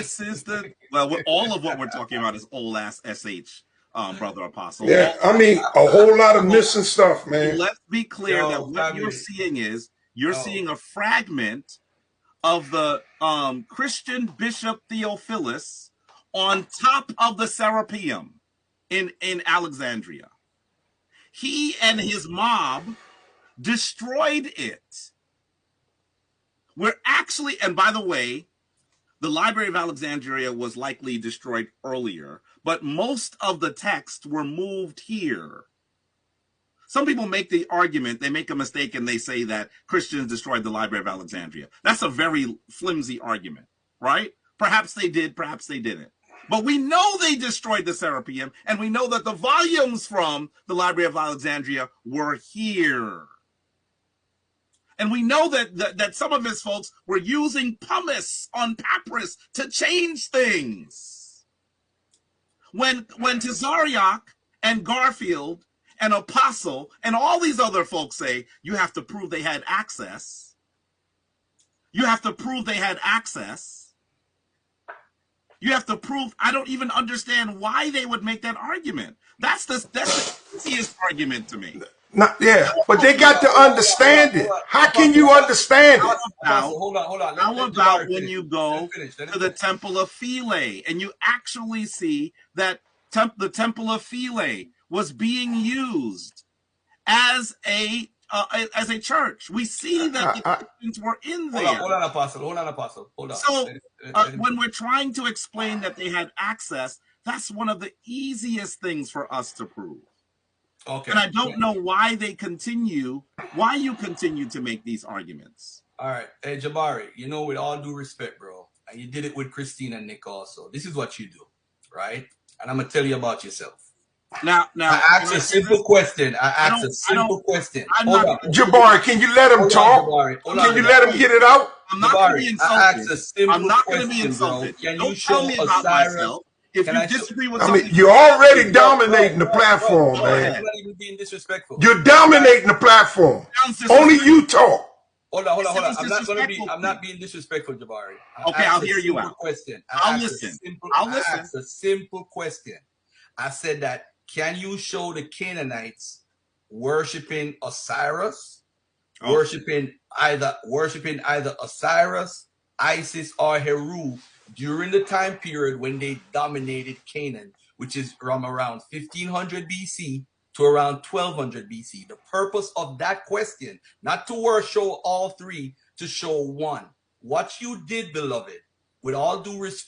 This is the all of what we're talking about is old ass sh, brother Apostle. Yeah, I mean a whole lot of missing stuff, man. Let's be clear that what you're seeing is seeing a fragment of the Christian Bishop Theophilus on top of the Serapeum in Alexandria. He and his mob destroyed it. We're actually, and by the way, the Library of Alexandria was likely destroyed earlier, but most of the texts were moved here. Some people make the argument, they make a mistake and they say that Christians destroyed the Library of Alexandria. That's a very flimsy argument, right? Perhaps they did, perhaps they didn't. But we know they destroyed the Serapeum, and we know that the volumes from the Library of Alexandria were here. And we know that some of his folks were using pumice on papyrus to change things. When Tazariak and Garfield and Apostle and all these other folks say you have to prove they had access, you have to prove they had access, you have to prove, I don't even understand why they would make that argument. That's the easiest argument to me. Yeah, but they got to understand it. How can you understand it? Hold on. How about when you go to the Temple of Philae and you actually see that the Temple of Philae was being used as a church? We see that the Christians were in there. Hold on, Apostle. So when we're trying to explain that they had access, that's one of the easiest things for us to prove. Okay. And I don't know why you continue to make these arguments. All right. Hey, Jabari, with all due respect, bro, and you did it with Christine and Nick also. This is what you do, right? And I'm going to tell you about yourself. Now, I asked a simple question. Hold on. Jabari, can you let him talk? Can you let him get it out? I'm not going to be insulted. I asked a simple I'm not going to be insulted. Can don't you show me about myself. If you disagree with something, you're already dominating the platform, man. I'm not even being disrespectful. You're dominating the platform. Only you talk. Hold on. I'm not being disrespectful, Jabari. Okay, I'll hear you out. I'll listen. I asked a simple question. I said that, can you show the Canaanites worshiping Osiris, worshiping either Osiris, Isis, or Heru during the time period when they dominated Canaan, which is from around 1500 BC to around 1200 BC. The purpose of that question, not to show all three, to show one. What you did, beloved, with all due respect,